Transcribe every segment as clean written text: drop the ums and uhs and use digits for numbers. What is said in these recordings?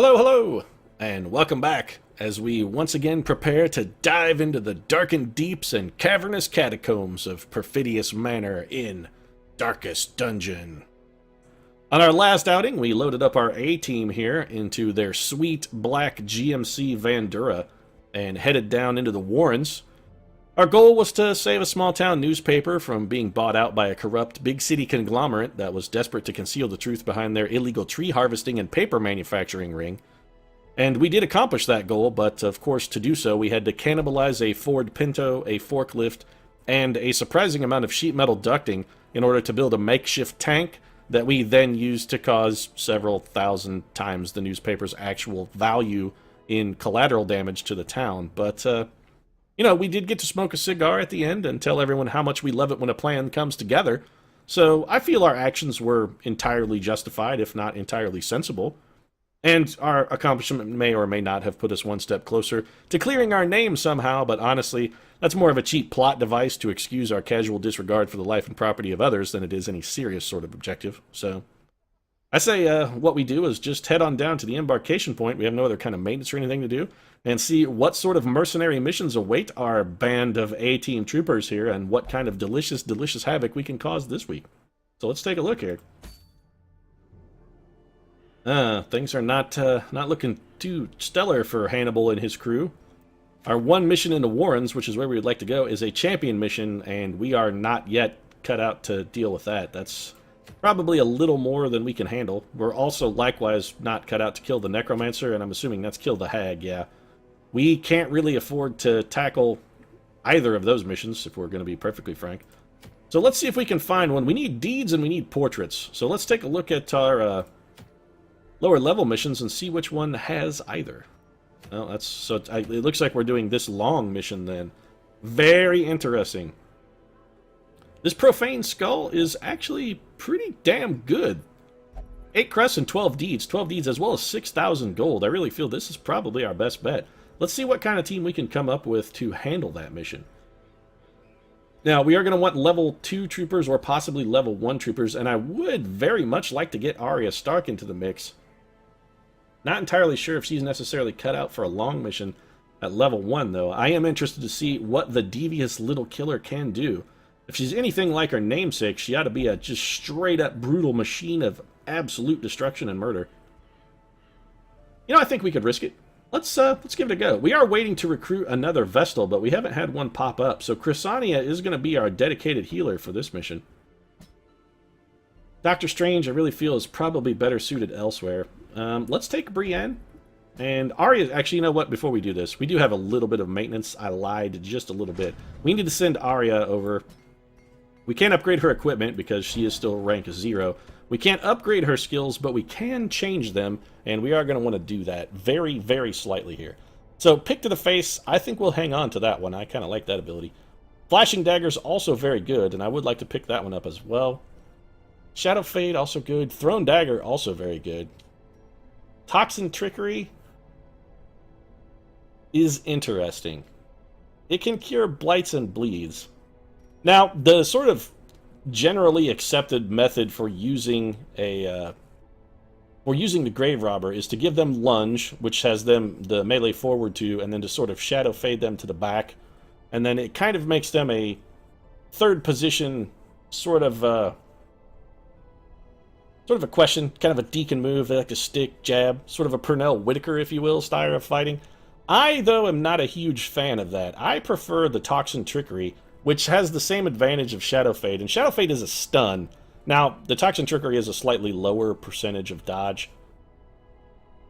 Hello, hello, and welcome back as we once again prepare to dive into the darkened deeps and cavernous catacombs of Perfidious Manor in Darkest Dungeon. On our last outing, we loaded up our A-team here into their sweet black GMC Vandura and headed down into the Warrens. Our goal was to save a small town newspaper from being bought out by a corrupt big city conglomerate that was desperate to conceal the truth behind their illegal tree harvesting and paper manufacturing ring. And we did accomplish that goal, but of course to do so we had to cannibalize a Ford Pinto, a forklift, and a surprising amount of sheet metal ducting in order to build a makeshift tank that we then used to cause several thousand times the newspaper's actual value in collateral damage to the town. But, we did get to smoke a cigar at the end and tell everyone how much we love it when a plan comes together. So I feel our actions were entirely justified, if not entirely sensible. And our accomplishment may or may not have put us one step closer to clearing our name somehow, but honestly, that's more of a cheap plot device to excuse our casual disregard for the life and property of others than it is any serious sort of objective. So I say what we do is just head on down to the embarkation point. We have no other kind of maintenance or anything to do, and see what sort of mercenary missions await our band of A-team troopers here, and what kind of delicious, delicious havoc we can cause this week. So let's take a look here. Things are not looking too stellar for Hannibal and his crew. Our one mission in the Warrens, which is where we would like to go, is a champion mission, and we are not yet cut out to deal with that. That's probably a little more than we can handle. We're also likewise not cut out to kill the Necromancer, and I'm assuming that's kill the Hag, yeah. We can't really afford to tackle either of those missions, if we're going to be perfectly frank. So let's see if we can find one. We need deeds and we need portraits. So let's take a look at our lower level missions and see which one has either. Well, it looks like we're doing this long mission then. Very interesting. This Profane Skull is actually pretty damn good. 8 crests and 12 deeds. 12 deeds as well as 6,000 gold. I really feel this is probably our best bet. Let's see what kind of team we can come up with to handle that mission. Now, we are going to want level 2 troopers or possibly level 1 troopers, and I would very much like to get Arya Stark into the mix. Not entirely sure if she's necessarily cut out for a long mission at level 1, though. I am interested to see what the devious little killer can do. If she's anything like her namesake, she ought to be a just straight-up brutal machine of absolute destruction and murder. I think we could risk it. Let's give it a go. We are waiting to recruit another Vestal, but we haven't had one pop up, so Chrysania is going to be our dedicated healer for this mission. Doctor Strange, I really feel, is probably better suited elsewhere. Let's take Brienne. And Arya, actually, you know what? Before we do this, we do have a little bit of maintenance. I lied just a little bit. We need to send Arya over. We can't upgrade her equipment because she is still rank 0. We can't upgrade her skills, but we can change them, and we are going to want to do that very, very slightly here. So, Pick to the Face, I think we'll hang on to that one. I kind of like that ability. Flashing Dagger's also very good, and I would like to pick that one up as well. Shadow Fade, also good. Thrown Dagger, also very good. Toxin Trickery is interesting. It can cure blights and bleeds. Now, the sort of generally accepted method for using the Grave Robber is to give them lunge, which has them the melee forward to, and then to sort of shadow fade them to the back, and then it kind of makes them a third position sort of a question, kind of a deacon move. They like to stick, jab, sort of a Purnell Whitaker, if you will, style of fighting. I, though, am not a huge fan of that. I prefer the Toxin Trickery, which has the same advantage of Shadow Fade, and Shadow Fade is a stun. Now, the Toxin Trickery is a slightly lower percentage of dodge,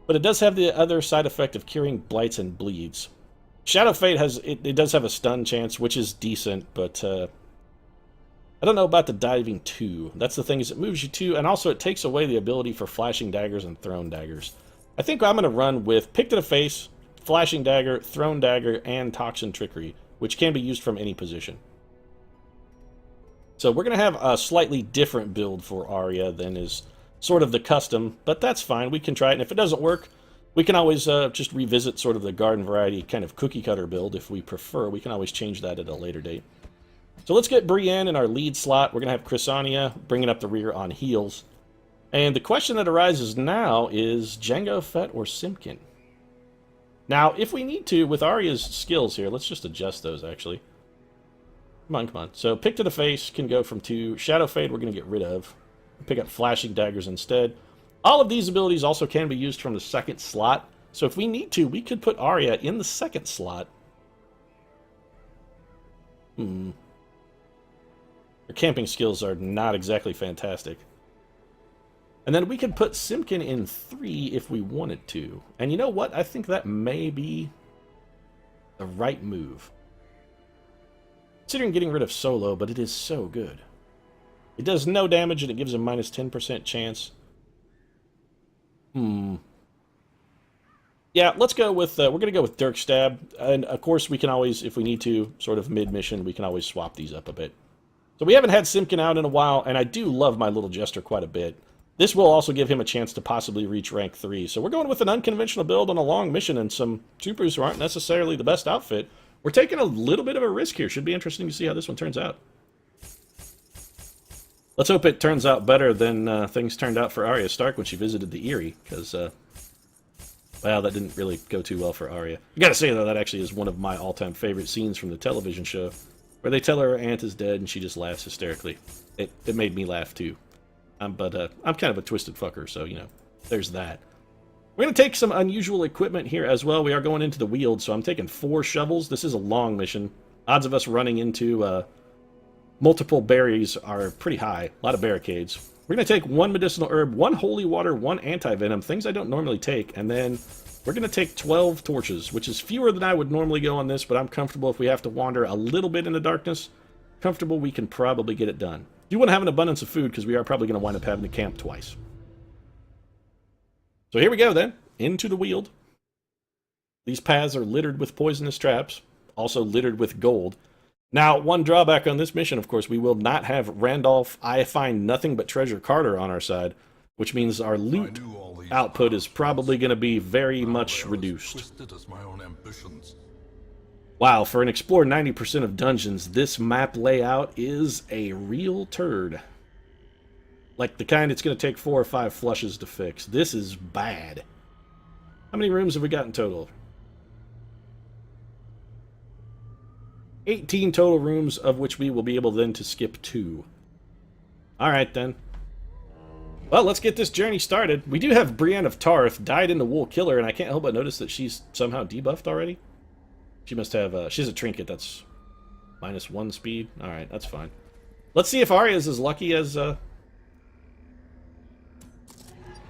but it does have the other side effect of curing blights and bleeds. Shadow Fade it does have a stun chance, which is decent, but I don't know about the diving 2. That's the thing, is it moves you 2, and also it takes away the ability for Flashing Daggers and Thrown Daggers. I think I'm going to run with Pick to the Face, Flashing Dagger, Thrown Dagger, and Toxin Trickery, which can be used from any position. So we're going to have a slightly different build for Arya than is sort of the custom, but that's fine. We can try it, and if it doesn't work, we can always just revisit sort of the garden variety kind of cookie cutter build if we prefer. We can always change that at a later date. So let's get Brienne in our lead slot. We're going to have Chrysania bringing up the rear on heals. And the question that arises now is Jango Fett or Simpkin? Now, if we need to, with Arya's skills here, let's just adjust those, actually. Come on, come on. So, Pick to the Face can go from 2. Shadow Fade we're going to get rid of. Pick up Flashing Daggers instead. All of these abilities also can be used from the second slot. So if we need to, we could put Arya in the second slot. Her camping skills are not exactly fantastic. And then we could put Simpkin in 3 if we wanted to. And you know what? I think that may be the right move. Considering getting rid of Solo, but it is so good. It does no damage and it gives a minus 10% chance. Yeah, let's go with, we're going to go with Dirk Stab. And of course we can always, if we need to, sort of mid-mission, we can always swap these up a bit. So we haven't had Simpkin out in a while, and I do love my little Jester quite a bit. This will also give him a chance to possibly reach rank 3. So we're going with an unconventional build on a long mission and some troopers who aren't necessarily the best outfit. We're taking a little bit of a risk here. Should be interesting to see how this one turns out. Let's hope it turns out better than things turned out for Arya Stark when she visited the Eyrie, because, well, that didn't really go too well for Arya. I gotta say, though, that actually is one of my all-time favorite scenes from the television show, where they tell her aunt is dead and she just laughs hysterically. It made me laugh, too. But I'm kind of a twisted fucker, so, you know, there's that. We're going to take some unusual equipment here as well. We are going into the Weald, so I'm taking 4 shovels. This is a long mission. Odds of us running into multiple berries are pretty high. A lot of barricades. We're going to take 1 medicinal herb, 1 holy water, 1 anti-venom, things I don't normally take, and then we're going to take 12 torches, which is fewer than I would normally go on this, but I'm comfortable if we have to wander a little bit in the darkness. Comfortable we can probably get it done. You want to have an abundance of food, because we are probably going to wind up having to camp twice. So here we go, then. Into the Weald. These paths are littered with poisonous traps, also littered with gold. Now, one drawback on this mission, of course, we will not have Randolph, I find nothing but Treasure Carter on our side, which means our loot output is probably going to be very much reduced. Wow, for an Explore 90% of dungeons, this map layout is a real turd. Like the kind it's going to take 4 or 5 flushes to fix. This is bad. How many rooms have we got in total? 18 total rooms, of which we will be able then to skip 2. Alright then. Well, let's get this journey started. We do have Brienne of Tarth, died in the Wool Killer, and I can't help but notice that she's somehow debuffed already. She must have, she has a trinket that's -1 speed. Alright, that's fine. Let's see if Arya is as lucky as,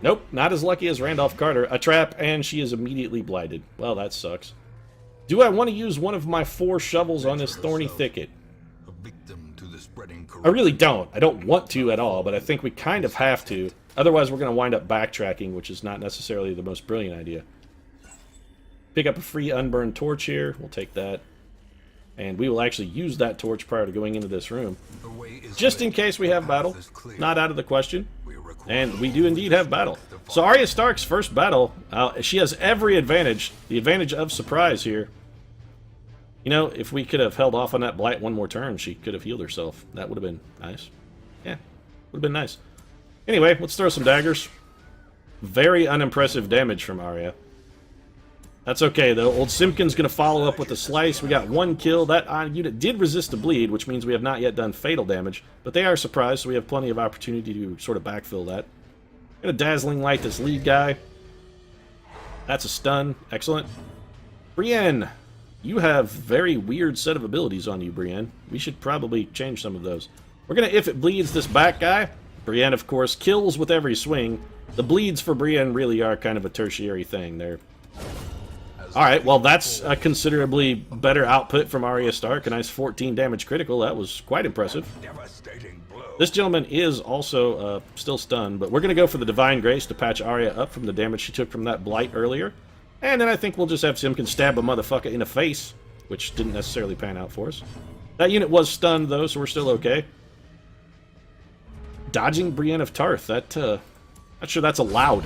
Nope, not as lucky as Randolph Carter. A trap, and she is immediately blighted. Well, that sucks. Do I want to use one of my 4 shovels on this thorny thicket? I really don't. I don't want to at all, but I think we kind of have to. Otherwise, we're going to wind up backtracking, which is not necessarily the most brilliant idea. Pick up a free unburned torch here. We'll take that. And we will actually use that torch prior to going into this room. Just in case we have battle. Not out of the question. And we do indeed have battle. So Arya Stark's first battle, she has every advantage. The advantage of surprise here. You know, if we could have held off on that blight one more turn, she could have healed herself. That would have been nice. Yeah, would have been nice. Anyway, let's throw some daggers. Very unimpressive damage from Arya. That's okay, though. Old Simpkin's going to follow up with a slice. We got 1 kill. That unit did resist the bleed, which means we have not yet done fatal damage. But they are surprised, so we have plenty of opportunity to sort of backfill that. Gonna Dazzling Light this lead guy. That's a stun. Excellent. Brienne, you have very weird set of abilities on you, Brienne. We should probably change some of those. We're gonna If It Bleeds this back guy. Brienne, of course, kills with every swing. The bleeds for Brienne really are kind of a tertiary thing. They're... Alright, well that's a considerably better output from Arya Stark. A nice 14 damage critical. That was quite impressive. This gentleman is also still stunned, but we're going to go for the Divine Grace to patch Arya up from the damage she took from that blight earlier. And then I think we'll just have Simpkin stab a motherfucker in the face, which didn't necessarily pan out for us. That unit was stunned, though, so we're still okay. Dodging Brienne of Tarth. Not sure that's allowed.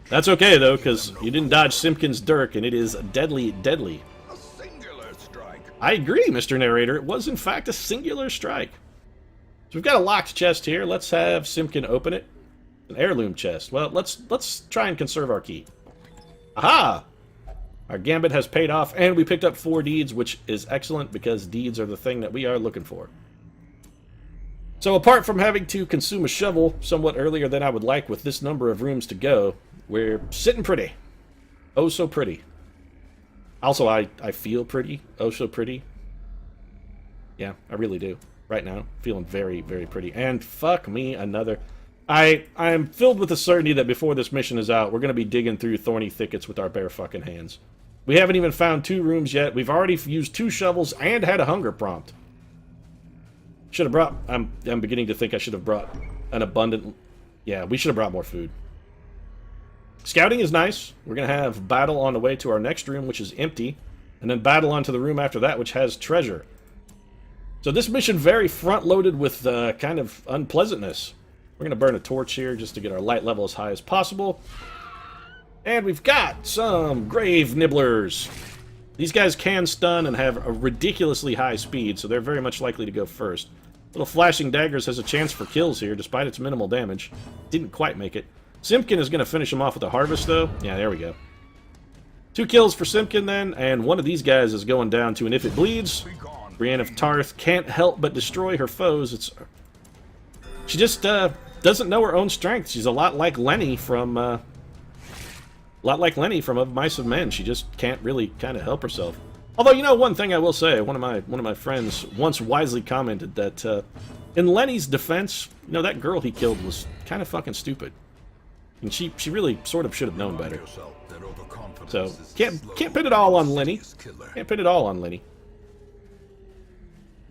That's okay, though, because you didn't dodge Simpkin's Dirk, and it is deadly, deadly. A singular strike. I agree, Mr. Narrator. It was, in fact, a singular strike. So we've got a locked chest here. Let's have Simpkin open it. An heirloom chest. Well, let's try and conserve our key. Aha! Our gambit has paid off, and we picked up 4 deeds, which is excellent because deeds are the thing that we are looking for. So apart from having to consume a shovel somewhat earlier than I would like with this number of rooms to go, we're sitting pretty. Oh, so pretty. Also, I feel pretty. Oh, so pretty. Yeah, I really do. Right now, feeling very, very pretty. And fuck me, another... I'm filled with the certainty that before this mission is out, we're going to be digging through thorny thickets with our bare fucking hands. We haven't even found 2 rooms yet. We've already used 2 shovels and had a hunger prompt. Should have brought... I'm beginning to think I should have brought an abundant... Yeah, we should have brought more food. Scouting is nice. We're going to have battle on the way to our next room, which is empty. And then battle onto the room after that, which has treasure. So this mission very front-loaded with kind of unpleasantness. We're going to burn a torch here just to get our light level as high as possible. And we've got some grave nibblers. These guys can stun and have a ridiculously high speed, so they're very much likely to go first. Little flashing daggers has a chance for kills here, despite its minimal damage. Didn't quite make it. Simpkin is going to finish him off with a harvest, though. Yeah, there we go. 2 kills for Simpkin, then, and one of these guys is going down to an if it bleeds. Brienne of Tarth can't help but destroy her foes. She just doesn't know her own strength. She's a lot like Lenny from Of Mice of Men. She just can't really kind of help herself. Although, you know, one thing I will say, one of my friends once wisely commented that in Lenny's defense, you know, that girl he killed was kind of fucking stupid. And she really sort of should have known better. So can't pin it all on Lenny. Can't pin it all on Lenny.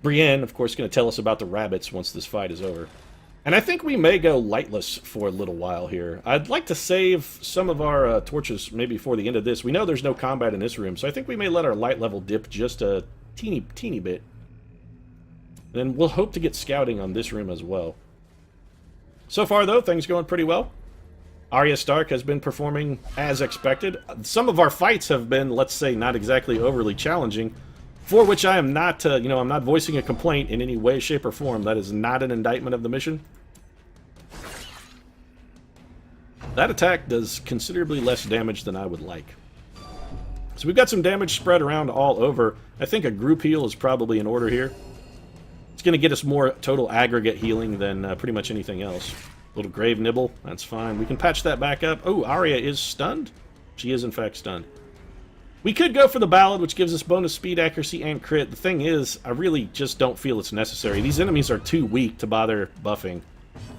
Brienne, of course, going to tell us about the rabbits once this fight is over. And I think we may go lightless for a little while here. I'd like to save some of our torches maybe for the end of this. We know there's no combat in this room, so I think we may let our light level dip just a teeny bit. And then we'll hope to get scouting on this room as well. So far, though, things going pretty well. Arya Stark has been performing as expected. Some of our fights have been, let's say, not exactly overly challenging, for which I am not, I'm not voicing a complaint in any way, shape, or form. That is not an indictment of the mission. That attack does considerably less damage than I would like. So we've got some damage spread around all over. I think a group heal is probably in order here. It's going to get us more total aggregate healing than pretty much anything else. Little grave nibble, that's fine. We can patch that back up. Oh, Arya is stunned? She is, in fact, stunned. We could go for the Ballad, which gives us bonus speed, accuracy, and crit. The thing is, I really just don't feel it's necessary. These enemies are too weak to bother buffing.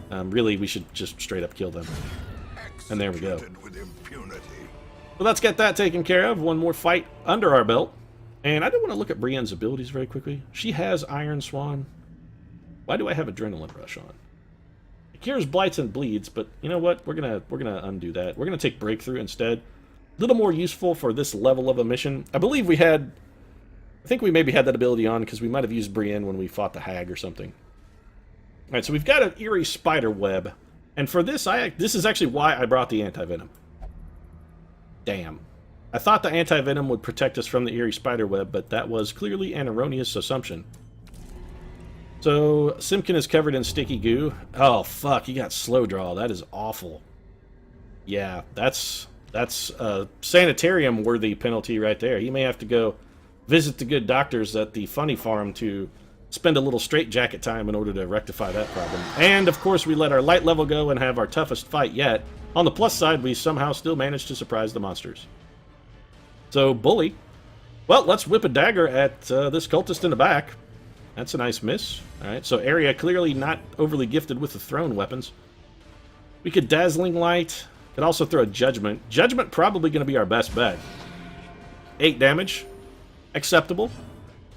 Really, we should just straight up kill them. And there we go. Well, let's get that taken care of. One more fight under our belt. And I do want to look at Brienne's abilities very quickly. She has Iron Swan. Why do I have Adrenaline Rush on? It cures blights and bleeds, but you know what? We're gonna undo that. We're gonna take Breakthrough instead. A little more useful for this level of a mission. I believe we had... I think we maybe had that ability on because we might have used Brienne when we fought the Hag or something. Alright, so we've got an eerie spider web. And for this, this is actually why I brought the anti-venom. Damn. I thought the anti-venom would protect us from the eerie spider web, but that was clearly an erroneous assumption. So, Simpkin is covered in sticky goo. Oh, fuck, he got slow draw. That is awful. Yeah, that's a sanitarium-worthy penalty right there. He may have to go visit the good doctors at the funny farm to spend a little straitjacket time in order to rectify that problem. And, of course, we let our light level go and have our toughest fight yet. On the plus side, we somehow still managed to surprise the monsters. So, Bully. Well, let's whip a dagger at this cultist in the back. That's a nice miss. Alright, so Arya clearly not overly gifted with the thrown weapons. We could Dazzling Light. Could also throw a Judgment. Judgment probably going to be our best bet. 8 damage. Acceptable.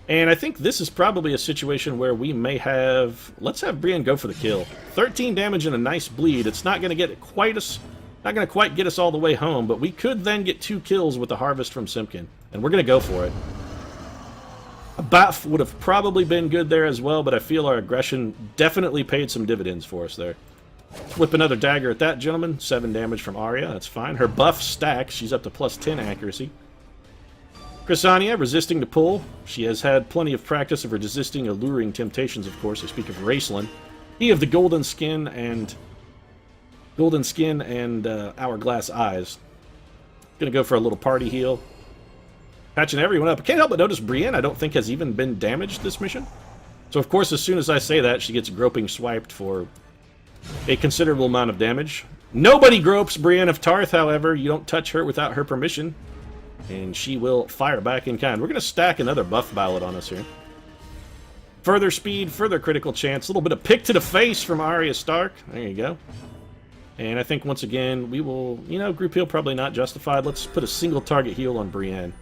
And I think this is probably a situation where we may have... Let's have Brienne go for the kill. 13 damage and a nice bleed. It's not going to get quite us... Not going to quite get us all the way home, but we could then get 2 kills with the Harvest from Simpkin. And we're going to go for it. A Bath would have probably been good there as well, but I feel our aggression definitely paid some dividends for us there. Whip another dagger at that gentleman. 7 damage from Arya, that's fine. Her buff stacks, she's up to plus 10 accuracy. Chrysania, resisting the pull. She has had plenty of practice of resisting alluring temptations, of course. I speak of Raceland. He of the golden skin and golden skin and hourglass eyes. Gonna go for a little party heal. Patching everyone up. I can't help but notice Brienne, I don't think, has even been damaged this mission. So, of course, as soon as I say that, she gets groping swiped for a considerable amount of damage. Nobody gropes Brienne of Tarth, however. You don't touch her without her permission. And she will fire back in kind. We're going to stack another buff ballad on us here. Further speed, further critical chance. A little bit of pick to the face from Arya Stark. There you go. And I think, once again, we will, you know, group heal probably not justified. Let's put a single target heal on Brienne.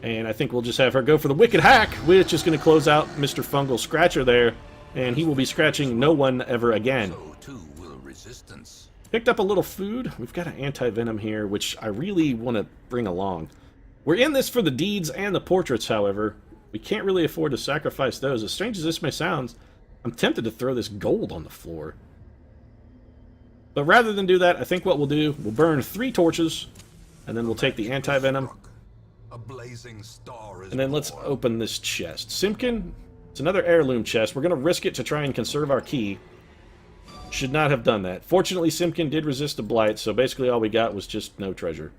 And I think we'll just have her go for the Wicked Hack, which is going to close out Mr. Fungal Scratcher there. And he will be scratching no one ever again. So too will resistance. Picked up a little food. We've got an anti-venom here, which I really want to bring along. We're in this for the deeds and the portraits, however. We can't really afford to sacrifice those. As strange as this may sound, I'm tempted to throw this gold on the floor. But rather than do that, I think what we'll do, we'll burn 3 torches, and then we'll take the anti-venom. A blazing star is And then let's born. open this chest. Simkin, it's another heirloom chest. We're going to risk it to try and conserve our key. Should not have done that. Fortunately, Simkin did resist the blight, so basically all we got was just no treasure.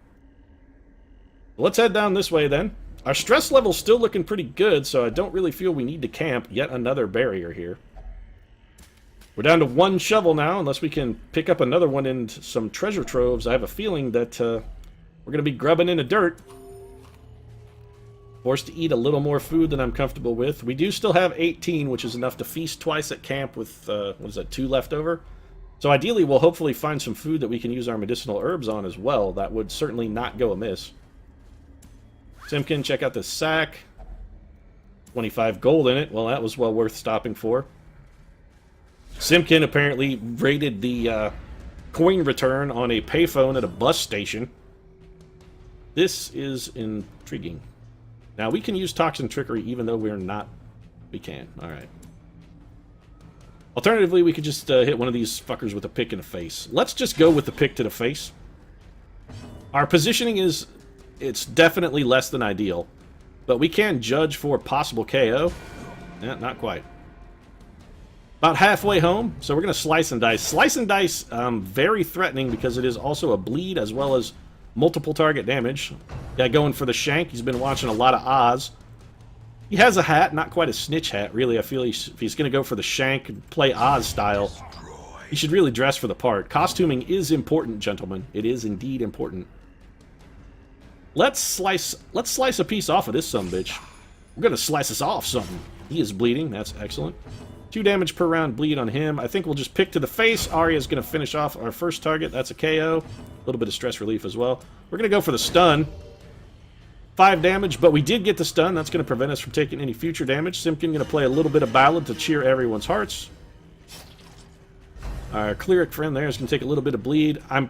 Let's head down this way then. Our stress level's still looking pretty good, so I don't really feel we need to camp. Yet another barrier here. We're down to 1 shovel now, unless we can pick up another one in some treasure troves. I have a feeling that we're going to be grubbing in the dirt. Forced to eat a little more food than I'm comfortable with. We do still have 18, which is enough to feast twice at camp with, what is that, 2 left over? So ideally, we'll hopefully find some food that we can use our medicinal herbs on as well. That would certainly not go amiss. Simkin, check out this sack. 25 gold in it. Well, that was well worth stopping for. Simkin apparently raided the coin return on a payphone at a bus station. This is intriguing. Now, we can use Toxin Trickery even though we're not... We can. Alright. Alternatively, we could just hit one of these fuckers with a pick in the face. Let's just go with the pick to the face. Our positioning is... It's definitely less than ideal. But we can judge for possible KO. Not quite. About halfway home, so we're going to slice and dice. Slice and dice, very threatening because it is also a bleed as well as multiple target damage. Yeah, going for the shank. He's been watching a lot of Oz. He has a hat, not quite a snitch hat, really. I feel if he's going to go for the shank and play Oz style, he should really dress for the part. Costuming is important, gentlemen. It is indeed important. Let's slice a piece off of this sumbitch. We're going to slice us off something. He is bleeding. That's excellent. 2 damage per round bleed on him. I think we'll just pick to the face. Arya's going to finish off our first target. That's a KO. A little bit of stress relief as well. We're going to go for the stun. 5 damage, but we did get the stun. That's going to prevent us from taking any future damage. Simkin going to play a little bit of ballad to cheer everyone's hearts. Our cleric friend there is going to take a little bit of bleed. I'd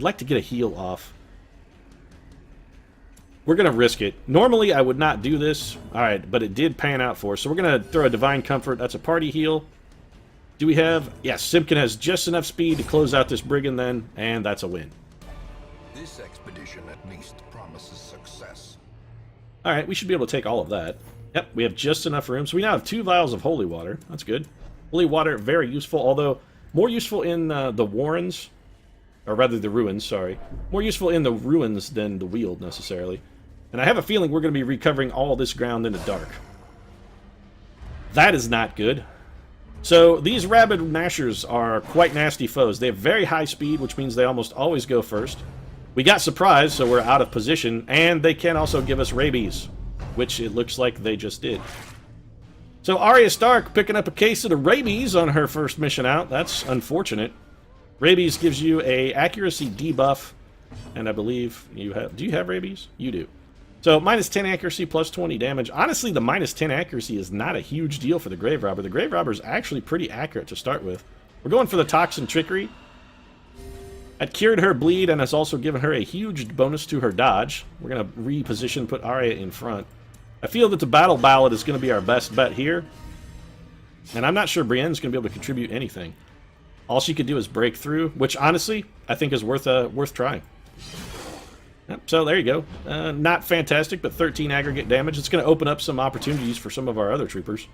like to get a heal off. We're going to risk it. Normally, I would not do this. Alright, but it did pan out for us. So we're going to throw a Divine Comfort. That's a party heal. Do we have... Yes, Simkin has just enough speed to close out this brigand then, and that's a win. This expedition at least promises success. Alright, we should be able to take all of that. Yep, we have just enough room. So we now have 2 vials of holy water. That's good. Holy water, very useful, although more useful in the warrens. Or rather, the ruins, sorry. More useful in the ruins than the Weald, necessarily. And I have a feeling we're going to be recovering all this ground in the dark. That is not good. So, these rabid gnashers are quite nasty foes. They have very high speed, which means they almost always go first. We got surprised, so we're out of position. And they can also give us rabies, which it looks like they just did. So, Arya Stark picking up a case of the rabies on her first mission out. That's unfortunate. Rabies gives you a accuracy debuff, and I believe you have... Do you have rabies? You do. So, minus 10 accuracy, plus 20 damage. Honestly, the minus 10 accuracy is not a huge deal for the Grave Robber. The Grave Robber is actually pretty accurate to start with. We're going for the Toxin Trickery. That cured her bleed and has also given her a huge bonus to her dodge. We're going to reposition, put Arya in front. I feel that the Battle Ballad is going to be our best bet here. And I'm not sure Brienne's going to be able to contribute anything. All she could do is break through, which honestly, I think is worth trying. Yep, so there you go. Not fantastic, but 13 aggregate damage. It's going to open up some opportunities for some of our other troopers.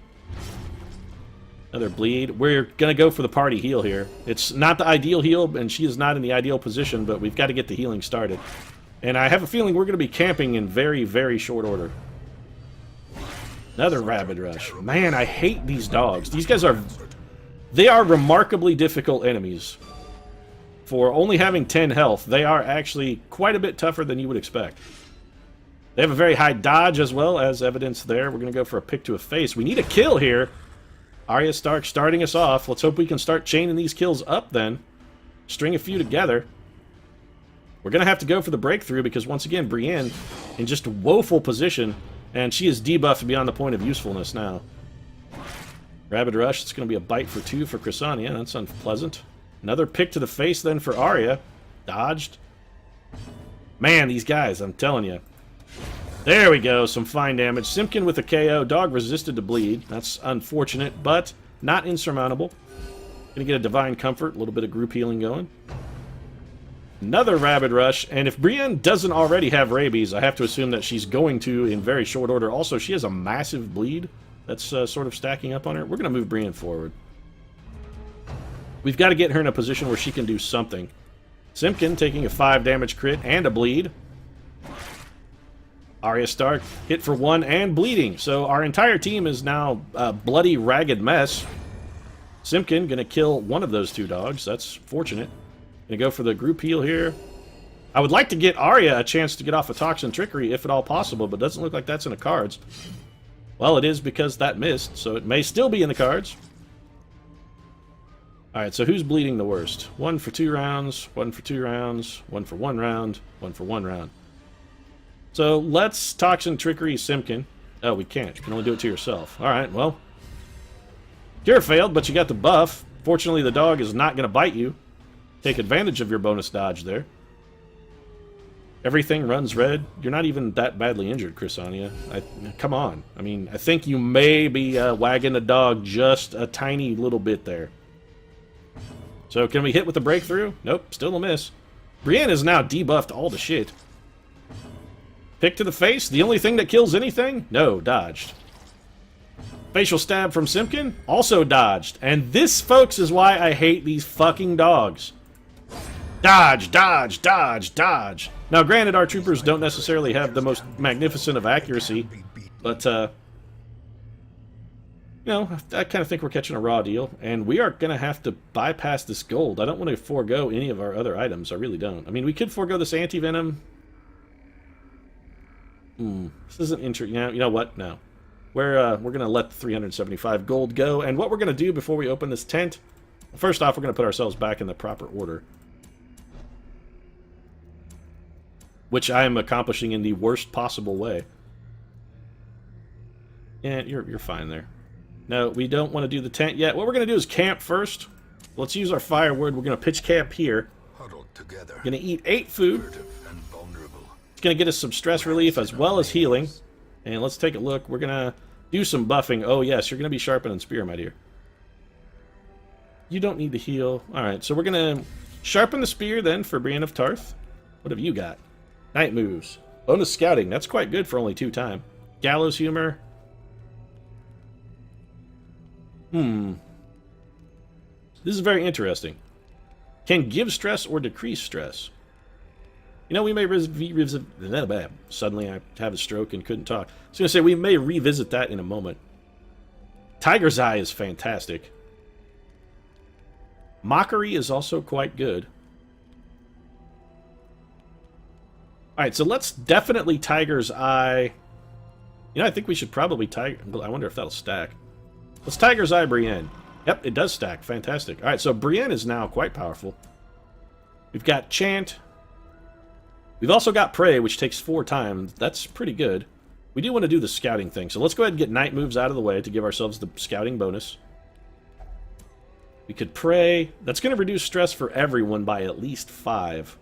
Another bleed. We're going to go for the party heal here. It's not the ideal heal, and she is not in the ideal position, but we've got to get the healing started. And I have a feeling we're going to be camping in very, very short order. Another rabid rush. Man, I hate these dogs. These guys are... They are remarkably difficult enemies. For only having 10 health, they are actually quite a bit tougher than you would expect. They have a very high dodge as well, as evidence there. We're going to go for a pick to a face. We need a kill here. Arya Stark starting us off. Let's hope we can start chaining these kills up then. String a few together. We're going to have to go for the breakthrough because, once again, Brienne in just a woeful position, and she is debuffed beyond the point of usefulness now. Rabid Rush, it's going to be a bite for 2 for Chrysania. That's unpleasant. Another pick to the face then for Arya. Dodged. Man, these guys, I'm telling you. There we go, some fine damage. Simpkin with a KO. Dog resisted to bleed. That's unfortunate, but not insurmountable. Gonna get a Divine Comfort, a little bit of group healing going. Another Rabid Rush, and if Brienne doesn't already have rabies, I have to assume that she's going to in very short order. Also, she has a massive bleed that's sort of stacking up on her. We're gonna move Brienne forward. We've got to get her in a position where she can do something. Simpkin taking a 5 damage crit and a bleed. Arya Stark hit for 1 and bleeding. So our entire team is now a bloody, ragged mess. Simpkin going to kill one of those 2 dogs. That's fortunate. Going to go for the group heal here. I would like to get Arya a chance to get off a Toxin Trickery if at all possible, but it doesn't look like that's in the cards. Well, it is because that missed, so it may still be in the cards. Alright, so who's bleeding the worst? 1 for 2 rounds, 1 for 2 rounds, 1 for 1 round, 1 for 1 round. So let's Toxin Trickery Simpkin. Oh, we can't. You can only do it to yourself. Alright, well. Cure failed, but you got the buff. Fortunately, the dog is not going to bite you. Take advantage of your bonus dodge there. Everything runs red. You're not even that badly injured, Chrysania. Come on. I mean, I think you may be wagging the dog just a tiny little bit there. So can we hit with the breakthrough? Nope, still a miss. Brienne is now debuffed all the shit. Pick to the face? The only thing that kills anything? No, dodged. Facial stab from Simpkin? Also dodged. And this, folks, is why I hate these fucking dogs. Dodge, dodge, dodge, dodge. Now, granted, our troopers don't necessarily have the most magnificent of accuracy, but, you know, I kind of think we're catching a raw deal, and we are going to have to bypass this gold. I don't want to forego any of our other items. I really don't. I mean, we could forego this anti-venom. This isn't interesting. You know what? No. We're going to let the 375 gold go, and what we're going to do before we open this tent, first off, we're going to put ourselves back in the proper order. Which I am accomplishing in the worst possible way. Yeah, you're fine there. No, we don't want to do the tent yet. What we're going to do is camp first. Let's use our fireword. We're going to pitch camp here. Huddled together. Going to eat 8 food. And vulnerable. It's going to get us some stress relief as well as healing. And let's take a look. We're going to do some buffing. Oh, yes, you're going to be sharpened spear, my dear. You don't need to heal. All right, so we're going to sharpen the spear then for Brienne of Tarth. What have you got? Night moves. Bonus scouting. That's quite good for only 2 time. Gallows humor. This is very interesting. Can give stress or decrease stress. You know, we may revisit... Suddenly I have a stroke and couldn't talk. I was going to say, we may revisit that in a moment. Tiger's Eye is fantastic. Mockery is also quite good. Alright, so let's definitely Tiger's Eye... You know, I think we should probably Tiger... I wonder if that'll stack. Let's Tiger's Eye Brienne. Yep, it does stack. Fantastic. Alright, so Brienne is now quite powerful. We've got Chant. We've also got Prey, which takes 4 times. That's pretty good. We do want to do the scouting thing, so let's go ahead and get night moves out of the way to give ourselves the scouting bonus. We could Prey. That's going to reduce stress for everyone by at least 5.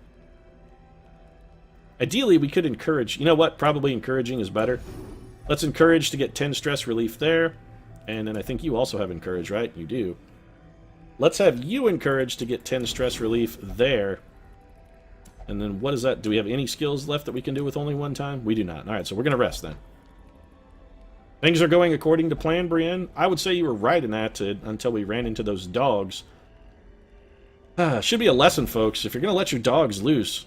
Ideally, we could encourage... You know what? Probably encouraging is better. Let's encourage to get 10 stress relief there. And then I think you also have encourage, right? You do. Let's have you encourage to get 10 stress relief there. And then what is that? Do we have any skills left that we can do with only 1 time? We do not. Alright, so we're going to rest then. Things are going according to plan, Brienne. I would say you were right in that until we ran into those dogs. Should be a lesson, folks. If you're going to let your dogs loose,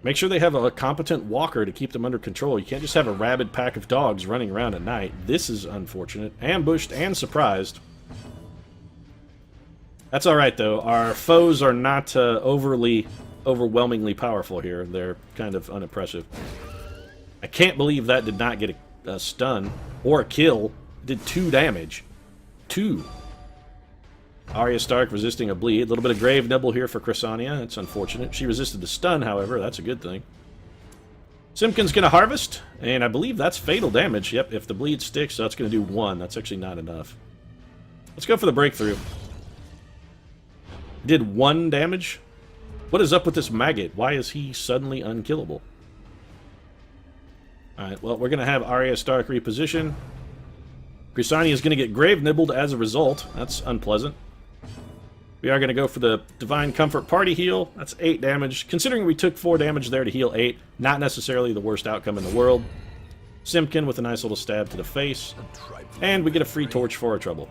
make sure they have a competent walker to keep them under control. You can't just have a rabid pack of dogs running around at night. This is unfortunate. Ambushed and surprised. That's alright, though. Our foes are not overwhelmingly powerful here. They're kind of unimpressive. I can't believe that did not get a stun or a kill. It did 2 damage. 2. Arya Stark resisting a bleed. A little bit of grave nibble here for Chrysania. That's unfortunate. She resisted the stun, however. That's a good thing. Simpkin's going to harvest, and I believe that's fatal damage. Yep, if the bleed sticks, that's going to do 1. That's actually not enough. Let's go for the breakthrough. Did 1 damage? What is up with this maggot? Why is he suddenly unkillable? Alright, well, we're going to have Arya Stark reposition. Chrysania is going to get grave nibbled as a result. That's unpleasant. We are going to go for the Divine Comfort Party heal. That's 8 damage. Considering we took 4 damage there to heal 8, not necessarily the worst outcome in the world. Simpkin with a nice little stab to the face. And we get a free torch for our trouble.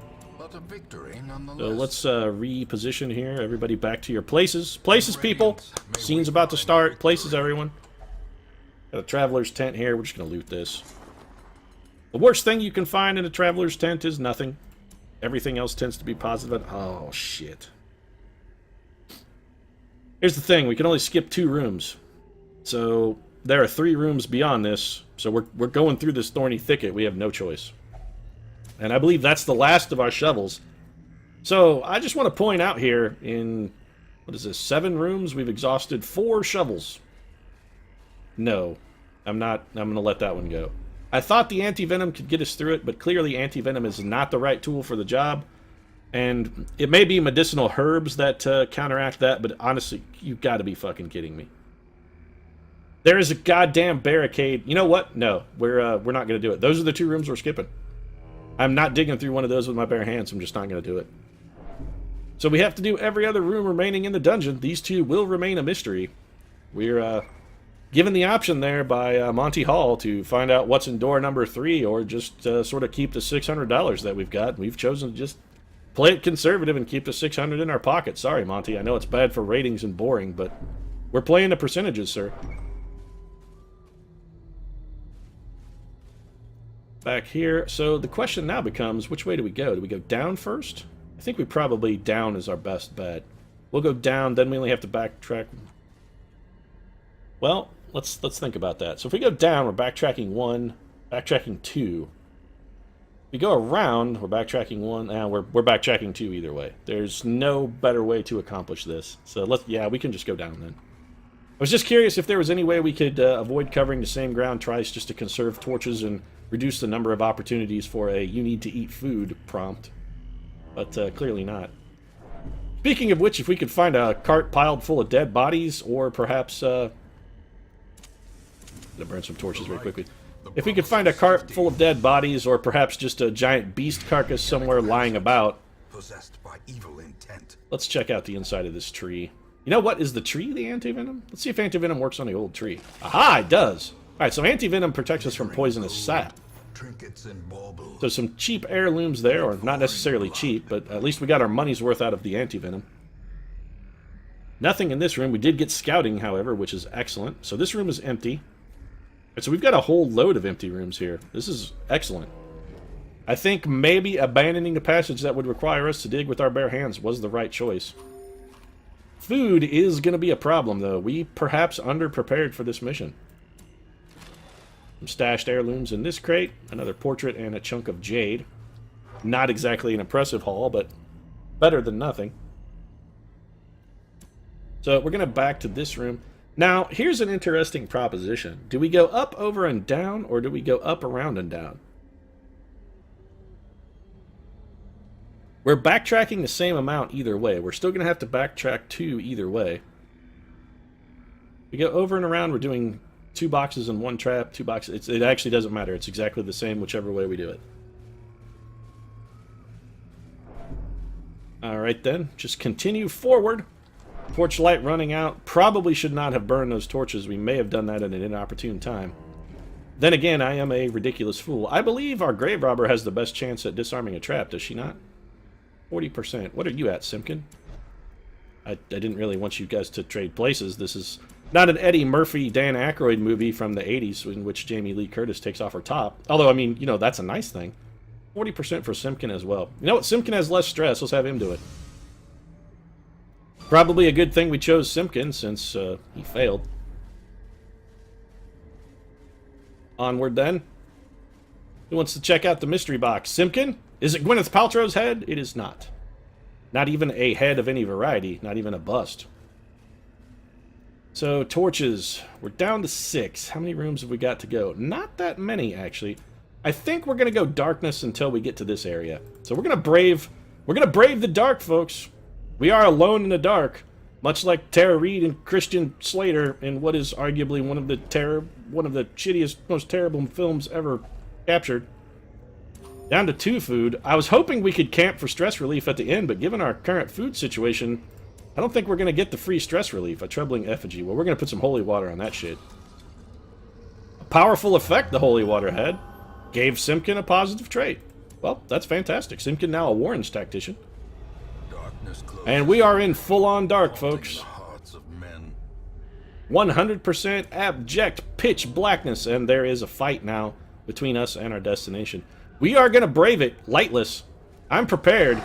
So let's reposition here. Everybody back to your places. Places, people! Scene's about to start. Places, everyone. Got a traveler's tent here. We're just going to loot this. The worst thing you can find in a traveler's tent is nothing. Everything else tends to be positive. Oh, shit. Here's the thing. We can only skip 2 rooms. So there are 3 rooms beyond this. So we're going through this thorny thicket. We have no choice. And I believe that's the last of our shovels. So I just want to point out here in, what is this, 7 rooms? We've exhausted 4 shovels. No. I'm going to let that one go. I thought the anti-venom could get us through it, but clearly anti-venom is not the right tool for the job. And it may be medicinal herbs that counteract that, but honestly, you've got to be fucking kidding me. There is a goddamn barricade. You know what? No, we're not going to do it. Those are the 2 rooms we're skipping. I'm not digging through one of those with my bare hands. I'm just not going to do it. So we have to do every other room remaining in the dungeon. These 2 will remain a mystery. We're given the option there by Monty Hall to find out what's in door number 3 or just sort of keep the $600 that we've got. We've chosen to just play it conservative and keep the $600 in our pocket. Sorry, Monty. I know it's bad for ratings and boring, but we're playing the percentages, sir. Back here. So the question now becomes, which way do we go? Do we go down first? I think we probably down is our best bet. We'll go down, then we only have to backtrack. Well, let's think about that. So if we go down, we're backtracking 1, backtracking 2. If we go around, we're backtracking 1. We're backtracking 2 either way. There's no better way to accomplish this. So yeah, we can just go down then. I was just curious if there was any way we could avoid covering the same ground twice just to conserve torches and reduce the number of opportunities for a you need to eat food prompt. But clearly not. Speaking of which, if we could find a cart piled full of dead bodies, or perhaps I'm gonna burn some torches very quickly. If we could find a cart full of dead bodies, or perhaps just a giant beast carcass somewhere lying about. Possessed by evil intent. Let's check out the inside of this tree. You know what? Is the tree the anti-venom? Let's see if anti-venom works on the old tree. Aha, it does! Alright, so anti-venom protects us from poisonous sap. Trinkets and baubles. So some cheap heirlooms there, or not necessarily cheap, but at least we got our money's worth out of the anti-venom. Nothing in this room. We did get scouting, however, which is excellent. So this room is empty. So we've got a whole load of empty rooms here. This is excellent. I think maybe abandoning the passage that would require us to dig with our bare hands was the right choice. Food is going to be a problem, though. We perhaps underprepared for this mission. Some stashed heirlooms in this crate. Another portrait and a chunk of jade. Not exactly an impressive haul, but better than nothing. So we're going to back to this room. Now, here's an interesting proposition. Do we go up, over, and down, or do we go up, around, and down? We're backtracking the same amount either way. We're still going to have to backtrack 2 either way. We go over and around, we're doing 2 boxes and 1 trap, 2 boxes. It actually doesn't matter. It's exactly the same whichever way we do it. Alright then, just continue forward. Torchlight running out. Probably should not have burned those torches. We may have done that at an inopportune time. Then again, I am a ridiculous fool. I believe our grave robber has the best chance at disarming a trap, does she not? 40%. What are you at, Simpkin? I didn't really want you guys to trade places. This is not an Eddie Murphy, Dan Aykroyd movie from the 80s in which Jamie Lee Curtis takes off her top. Although, I mean, you know, that's a nice thing. 40% for Simpkin as well. You know what? Simpkin has less stress. Let's have him do it. Probably a good thing we chose Simpkin since he failed. Onward then. Who wants to check out the mystery box? Simpkin? Is it Gwyneth Paltrow's head? It is not. Not even a head of any variety. Not even a bust. So, torches. We're down to 6. How many rooms have we got to go? Not that many, actually. I think we're going to go darkness until we get to this area. So we're going to brave the dark, folks. We are alone in the dark. Much like Tara Reid and Christian Slater in what is arguably one of the shittiest, most terrible films ever captured. Down to 2 food. I was hoping we could camp for stress relief at the end, but given our current food situation, I don't think we're going to get the free stress relief. A troubling effigy. Well, we're going to put some holy water on that shit. A powerful effect the holy water had. Gave Simpkin a positive trait. Well, that's fantastic. Simpkin now a Warren's tactician. And we are in full-on dark, folks. 100% abject pitch blackness, and there is a fight now between us and our destination. We are going to brave it, lightless. I'm prepared.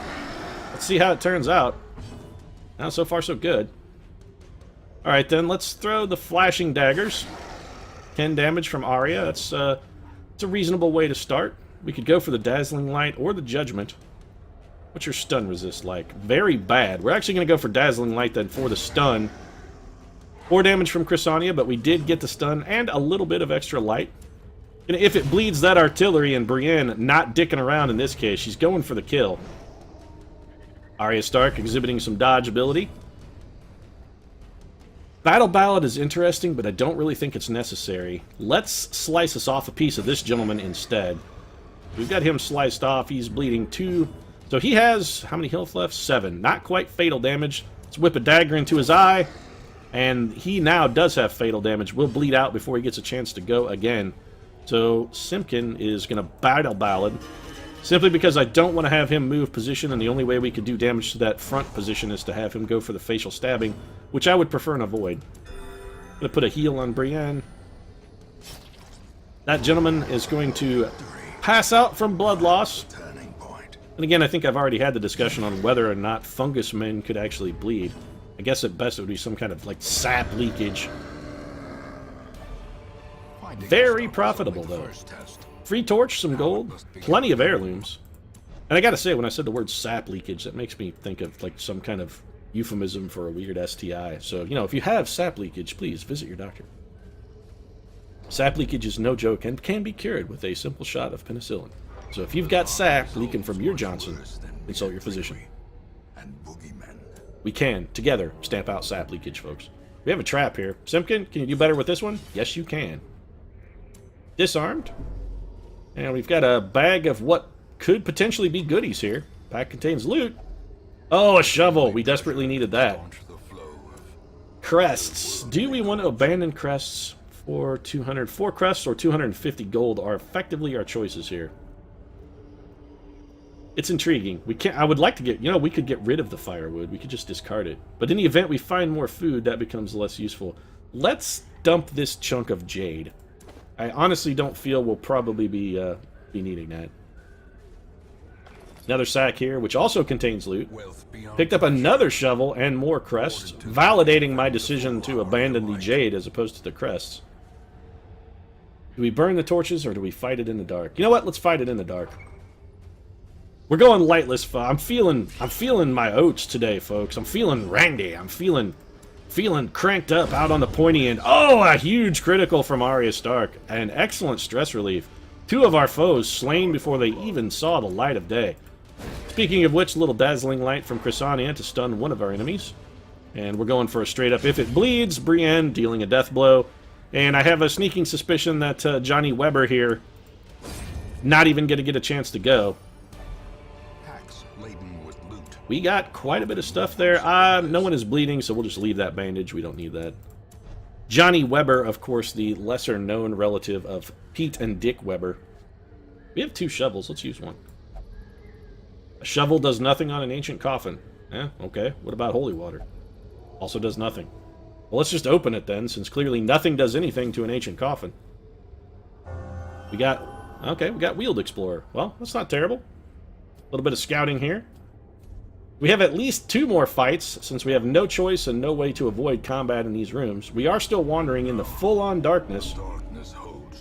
Let's see how it turns out. Now, so far, so good. Alright, then, let's throw the flashing daggers. 10 damage from Arya. It's a reasonable way to start. We could go for the dazzling light or the judgment. What's your stun resist like? Very bad. We're actually going to go for dazzling light then for the stun. 4 damage from Chrysania, but we did get the stun and a little bit of extra light. And if it bleeds that artillery and Brienne not dicking around in this case, she's going for the kill. Arya Stark exhibiting some dodge ability. Battle Ballad is interesting, but I don't really think it's necessary. Let's slice us off a piece of this gentleman instead. We've got him sliced off. He's bleeding 2. So he has, how many health left? 7. Not quite fatal damage. Let's whip a dagger into his eye. And he now does have fatal damage. Will bleed out before he gets a chance to go again. So Simpkin is going to Battle Ballad. Simply because I don't want to have him move position, and the only way we could do damage to that front position is to have him go for the facial stabbing, which I would prefer and avoid. I'm going to put a heal on Brienne. That gentleman is going to pass out from blood loss. And again, I think I've already had the discussion on whether or not fungus men could actually bleed. I guess at best it would be some kind of, like, sap leakage. Very profitable, though. Free torch, some gold, plenty of heirlooms. And I gotta say, when I said the word sap leakage, that makes me think of, like, some kind of euphemism for a weird STI. So, you know, if you have sap leakage, please visit your doctor. Sap leakage is no joke and can be cured with a simple shot of penicillin. So if you've got sap leaking from your Johnson, consult your physician. We can, together, stamp out sap leakage, folks. We have a trap here. Simpkin, can you do better with this one? Yes, you can. Disarmed. And we've got a bag of what could potentially be goodies here. Pack contains loot. Oh, a shovel. We desperately needed that. Crests. Do we want to abandon crests for 200? 4 crests or 250 gold are effectively our choices here. It's intriguing. We can't. I would like to get, you know, we could get rid of the firewood. We could just discard it. But in the event we find more food, that becomes less useful. Let's dump this chunk of jade. I honestly don't feel we'll probably be needing that. Another sack here, which also contains loot. Picked up another shovel and more crests, validating my decision to abandon the jade as opposed to the crests. Do we burn the torches or do we fight it in the dark? You know what? Let's fight it in the dark. We're going lightless. I'm feeling my oats today, folks. I'm feeling randy. I'm feeling cranked up out on the pointy end. Oh, a huge critical from Arya Stark. An excellent stress relief. 2 of our foes slain before they even saw the light of day. Speaking of which, little dazzling light from Chrysania to stun one of our enemies. And we're going for a straight up if it bleeds. Brienne dealing a death blow. And I have a sneaking suspicion that Johnny Weber here not even going to get a chance to go. We got quite a bit of stuff there. No one is bleeding, so we'll just leave that bandage. We don't need that. Johnny Weber, of course, the lesser-known relative of Pete and Dick Weber. We have 2 shovels. Let's use one. A shovel does nothing on an ancient coffin. Okay. What about holy water? Also does nothing. Well, let's just open it then, since clearly nothing does anything to an ancient coffin. We got Wheeled Explorer. Well, that's not terrible. A little bit of scouting here. We have at least 2 more fights, since we have no choice and no way to avoid combat in these rooms. We are still wandering in the full-on darkness,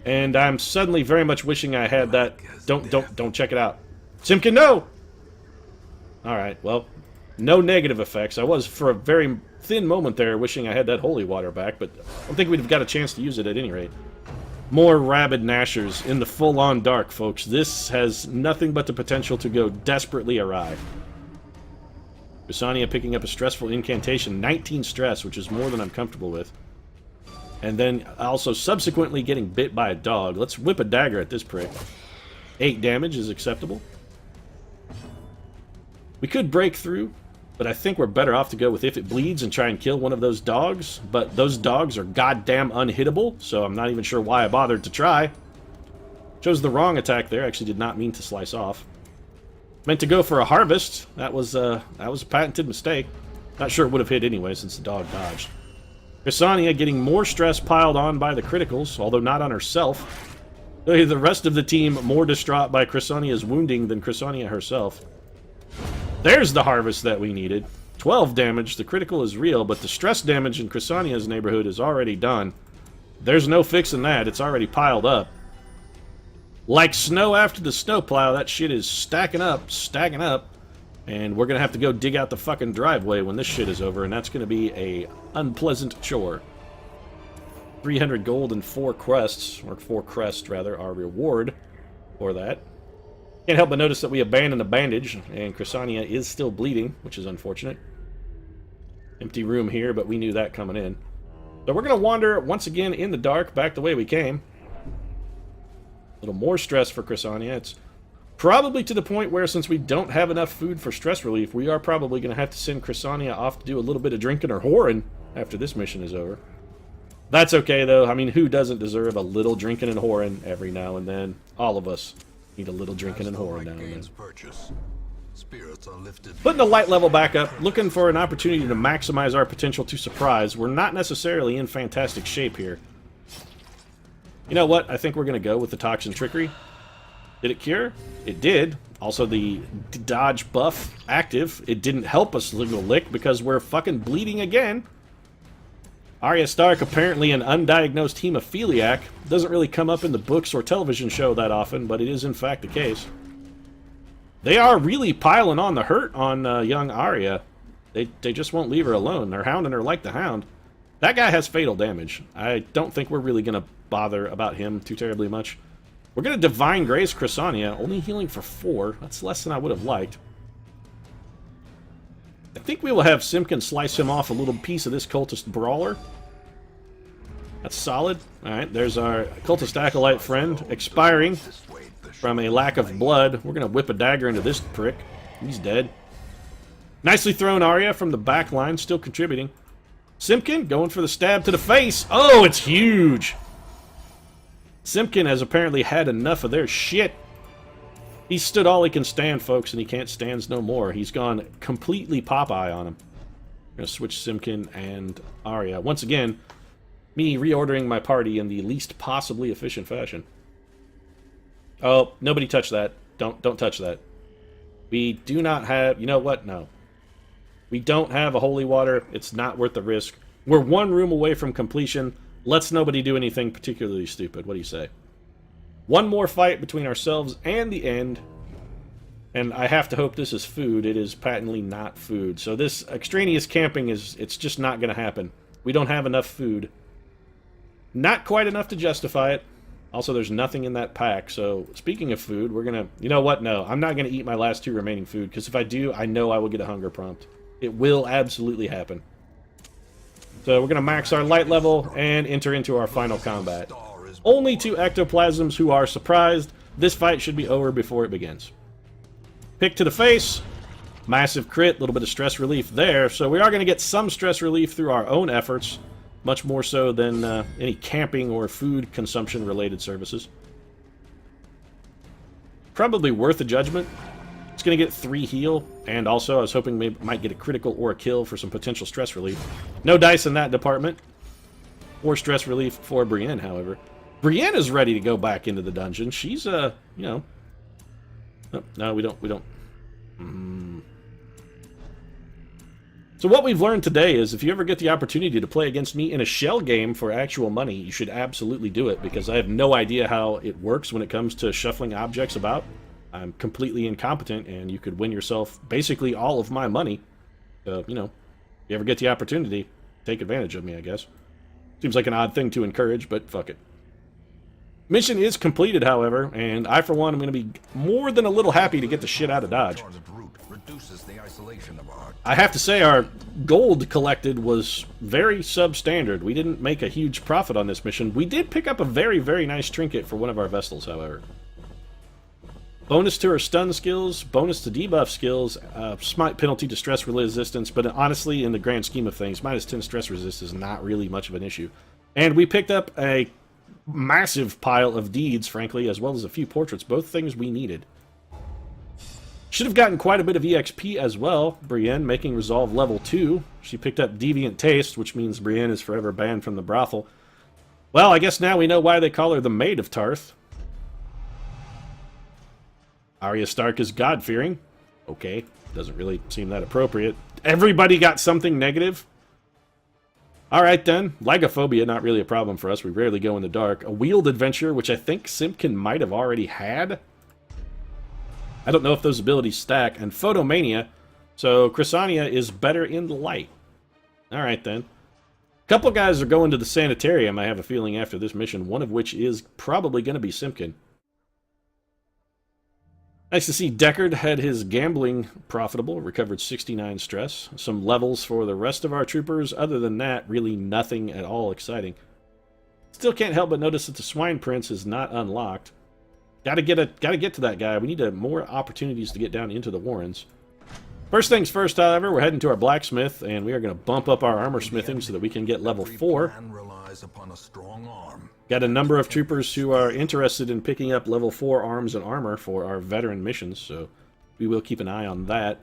and I'm suddenly very much wishing I had that. Don't check it out. Simkin, no! Alright, well, no negative effects. I was, for a very thin moment there, wishing I had that holy water back, but I don't think we'd have got a chance to use it at any rate. More rabid gnashers in the full-on dark, folks. This has nothing but the potential to go desperately awry. Chrysania picking up a stressful incantation, 19 stress, which is more than I'm comfortable with. And then also subsequently getting bit by a dog. Let's whip a dagger at this prick. 8 damage is acceptable. We could break through, but I think we're better off to go with If It Bleeds and try and kill one of those dogs. But those dogs are goddamn unhittable, so I'm not even sure why I bothered to try. Chose the wrong attack there. Actually did not mean to slice off. Meant to go for a harvest. That was a patented mistake. Not sure it would have hit anyway, since the dog dodged. Chrysania getting more stress piled on by the criticals, although not on herself. The rest of the team more distraught by Chrysania's wounding than Chrysania herself. There's the harvest that we needed. 12 damage. The critical is real, but the stress damage in Chrysania's neighborhood is already done. There's no fixing that. It's already piled up. Like snow after the snowplow, that shit is stacking up, and we're gonna have to go dig out the fucking driveway when this shit is over, and that's gonna be a unpleasant chore. 300 gold and 4 crests, or 4 crests rather, our reward for that. Can't help but notice that we abandoned a bandage, and Chrysania is still bleeding, which is unfortunate. Empty room here, but we knew that coming in. So we're gonna wander once again in the dark, back the way we came. A little more stress for Chrysania. It's probably to the point where, since we don't have enough food for stress relief, we are probably going to have to send Chrysania off to do a little bit of drinking or whoring after this mission is over. That's okay, though. I mean, who doesn't deserve a little drinking and whoring every now and then? All of us need a little drinking and whoring now and then. Putting the light level back up, looking for an opportunity to maximize our potential to surprise. We're not necessarily in fantastic shape here. You know what? I think we're going to go with the Toxin Trickery. Did it cure? It did. Also, the dodge buff active. It didn't help us single lick because we're fucking bleeding again. Arya Stark, apparently an undiagnosed hemophiliac. Doesn't really come up in the books or television show that often, but it is in fact the case. They are really piling on the hurt on young Arya. They just won't leave her alone. They're hounding her like the Hound. That guy has fatal damage. I don't think we're really going to bother about him too terribly much. We're going to Divine Grace Chrysania, only healing for 4. That's less than I would have liked. I think we will have Simkin slice him off a little piece of this cultist brawler. That's solid. Alright, there's our cultist acolyte friend expiring from a lack of blood. We're going to whip a dagger into this prick. He's dead. Nicely thrown Arya from the back line, still contributing. Simkin going for the stab to the face. Oh, it's huge! Simkin has apparently had enough of their shit. He stood all he can stand, folks, and he can't stand no more. He's gone completely Popeye on him. I'm going to switch Simkin and Arya. Once again, me reordering my party in the least possibly efficient fashion. Oh, nobody touch that. Don't touch that. We do not have... You know what? No. We don't have a holy water. It's not worth the risk. We're 1 room away from completion. Let's nobody do anything particularly stupid. What do you say? 1 more fight between ourselves and the end. And I have to hope this is food. It is patently not food. So this extraneous camping it's just not going to happen. We don't have enough food. Not quite enough to justify it. Also, there's nothing in that pack. So speaking of food, we're going to... You know what? No, I'm not going to eat my last 2 remaining food. Because if I do, I know I will get a hunger prompt. It will absolutely happen. So we're going to max our light level and enter into our final combat. Only 2 ectoplasms who are surprised. This fight should be over before it begins. Pick to the face. Massive crit, a little bit of stress relief there. So we are going to get some stress relief through our own efforts. much more so than any camping or food consumption related services. Probably worth a judgment. It's going to get 3 heal, and also I was hoping maybe might get a critical or a kill for some potential stress relief. No dice in that department. Or stress relief for Brienne, however. Brienne is ready to go back into the dungeon. She's, you know... No, we don't. So what we've learned today is if you ever get the opportunity to play against me in a shell game for actual money, you should absolutely do it, because I have no idea how it works when it comes to shuffling objects about. I'm completely incompetent, and you could win yourself basically all of my money. So, you know, if you ever get the opportunity, take advantage of me, I guess. Seems like an odd thing to encourage, but fuck it. Mission is completed, however, and I, for one, am going to be more than a little happy to get the shit out of Dodge. I have to say, our gold collected was very substandard. We didn't make a huge profit on this mission. We did pick up a very, very nice trinket for one of our Vestals, however. Bonus to her stun skills, bonus to debuff skills, smite penalty to stress resistance, but honestly, in the grand scheme of things, minus 10 stress resist is not really much of an issue. And we picked up a massive pile of deeds, frankly, as well as a few portraits, both things we needed. Should have gotten quite a bit of EXP as well. Brienne making Resolve level 2. She picked up Deviant Taste, which means Brienne is forever banned from the brothel. Well, I guess now we know why they call her the Maid of Tarth. Arya Stark is God-fearing. Okay, doesn't really seem that appropriate. Everybody got something negative? Alright then, Lagophobia, not really a problem for us. We rarely go in the dark. A Wheeled Adventure, which I think Simpkin might have already had. I don't know if those abilities stack. And Photomania, so Chrysania is better in the light. Alright then. A couple guys are going to the sanitarium, I have a feeling, after this mission, one of which is probably going to be Simpkin. Nice to see Deckard had his gambling profitable, recovered 69 stress. Some levels for the rest of our troopers. Other than that, really nothing at all exciting. Still can't help but notice that the Swine Prince is not unlocked. Gotta get to that guy. We need more opportunities to get down into the Warrens. First things first, however, we're heading to our blacksmith, and we are going to bump up our armor smithing so that we can get level 4. Got a number of troopers who are interested in picking up level 4 arms and armor for our veteran missions, so we will keep an eye on that.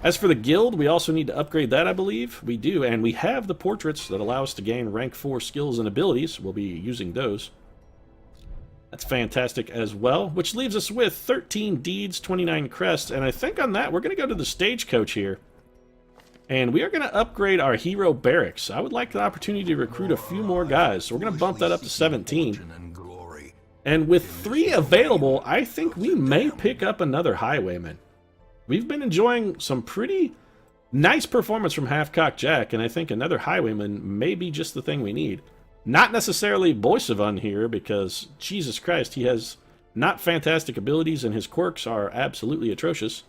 As for the guild, we also need to upgrade that, I believe. We do, and we have the portraits that allow us to gain rank 4 skills and abilities. We'll be using those. That's fantastic as well, which leaves us with 13 deeds, 29 crests, and I think on that we're going to go to the stagecoach here. And we are going to upgrade our hero barracks. I would like the opportunity to recruit a few more guys, so we're going to bump that up to 17. And with 3 available, I think we may pick up another highwayman. We've been enjoying some pretty nice performance from Halfcock Jack, and I think another highwayman may be just the thing we need. Not necessarily Boisevin here, because, Jesus Christ, he has not fantastic abilities, and his quirks are absolutely atrocious.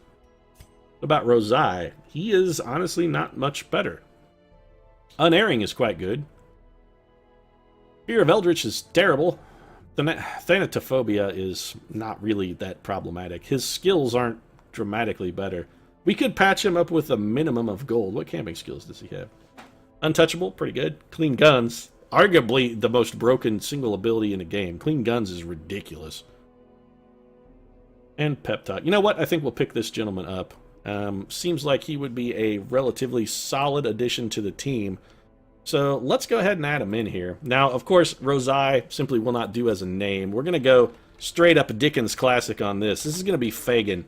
What about Rosai? He is honestly not much better. Unerring is quite good. Fear of Eldritch is terrible. Thanatophobia is not really that problematic. His skills aren't dramatically better. We could patch him up with a minimum of gold. What camping skills does he have? Untouchable, pretty good. Clean Guns, arguably the most broken single ability in the game. Clean Guns is ridiculous. And Pep Talk. You know what? I think we'll pick this gentleman up. Seems like he would be a relatively solid addition to the team. So let's go ahead and add him in here. Now, of course, Rosai simply will not do as a name. We're going to go straight up Dickens Classic on this. This is going to be Fagin,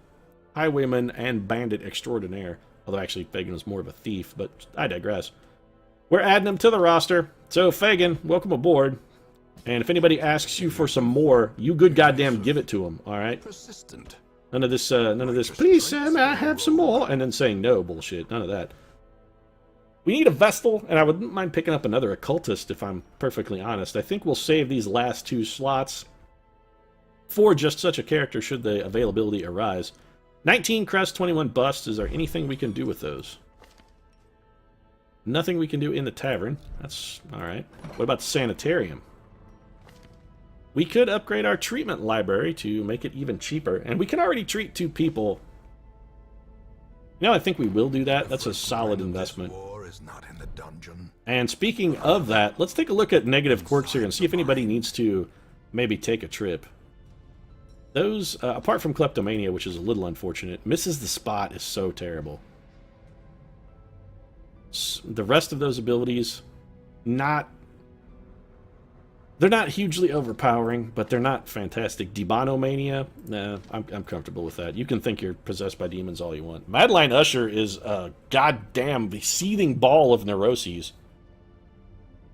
Highwayman and Bandit Extraordinaire. Although actually Fagin was more of a thief, but I digress. We're adding him to the roster. So Fagin, welcome aboard. And if anybody asks you for some more, you good goddamn give it to them, alright? Persistent. None of this, please, Sam, I have some more, and then saying no bullshit. None of that. We need a Vestal, and I wouldn't mind picking up another Occultist, if I'm perfectly honest. I think we'll save these last 2 slots for just such a character should the availability arise. 19 Crest, 21 Bust. Is there anything we can do with those? Nothing we can do in the tavern. That's alright. What about the Sanitarium? We could upgrade our treatment library to make it even cheaper, and we can already treat 2 people. You know, I think we will do that. That's a solid investment. is not in the dungeon. And speaking of that, let's take a look at negative quirks here and see if anybody needs to maybe take a trip. Those, apart from kleptomania, which is a little unfortunate, misses the spot is so terrible. The rest of those abilities, they're not hugely overpowering, but they're not fantastic. Demonomania, nah, I'm comfortable with that. You can think you're possessed by demons all you want. Madeline Usher is a goddamn seething ball of neuroses.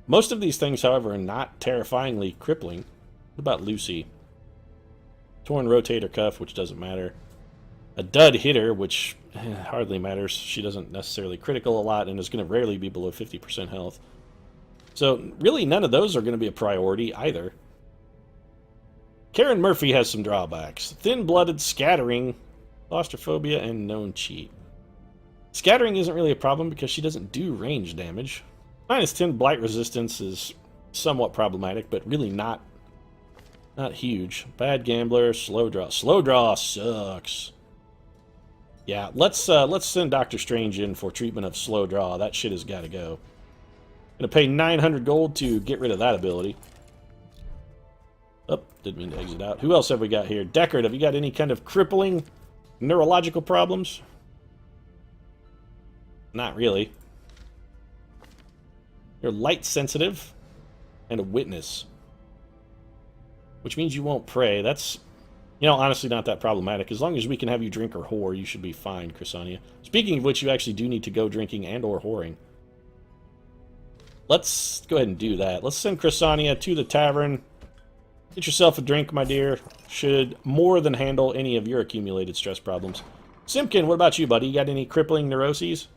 Most of these things, however, are not terrifyingly crippling. What about Lucy? Torn rotator cuff, which doesn't matter. A dud hitter, which hardly matters. She doesn't necessarily critical a lot and is going to rarely be below 50% health. So, really, none of those are going to be a priority either. Karen Murphy has some drawbacks. Thin-blooded, scattering, claustrophobia, and known cheat. Scattering isn't really a problem because she doesn't do range damage. -10 blight resistance is somewhat problematic, but really not huge. Bad gambler, slow draw. Slow draw sucks. Yeah, let's send Dr. Strange in for treatment of slow draw. That shit has got to go. Gonna pay 900 gold to get rid of that ability. Oh, didn't mean to exit out. Who else have we got here? Deckard, have you got any kind of crippling neurological problems? Not really. You're light sensitive and a witness, which means you won't pray. That's, you know, honestly not that problematic. As long as we can have you drink or whore, you should be fine, Chrysania. Speaking of which, you actually do need to go drinking and or whoring. Let's go ahead and do that. Let's send Chrysania to the tavern. Get yourself a drink, my dear. Should more than handle any of your accumulated stress problems. Simpkin, what about you, buddy? You got any crippling neuroses?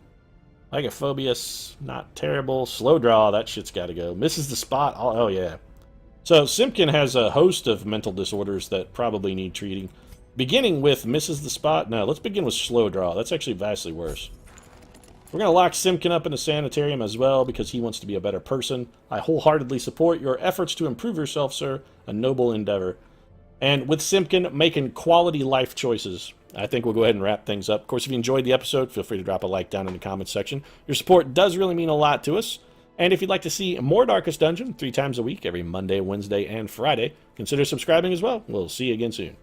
Agophobia, not terrible. Slow draw, that shit's got to go. Misses the spot. Oh, yeah. So, Simpkin has a host of mental disorders that probably need treating. Beginning with misses the spot. No, let's begin with slow draw. That's actually vastly worse. We're going to lock Simpkin up in a sanitarium as well because he wants to be a better person. I wholeheartedly support your efforts to improve yourself, sir. A noble endeavor. And with Simpkin making quality life choices, I think we'll go ahead and wrap things up. Of course, if you enjoyed the episode, feel free to drop a like down in the comments section. Your support does really mean a lot to us. And if you'd like to see more Darkest Dungeon 3 times a week, every Monday, Wednesday, and Friday, consider subscribing as well. We'll see you again soon.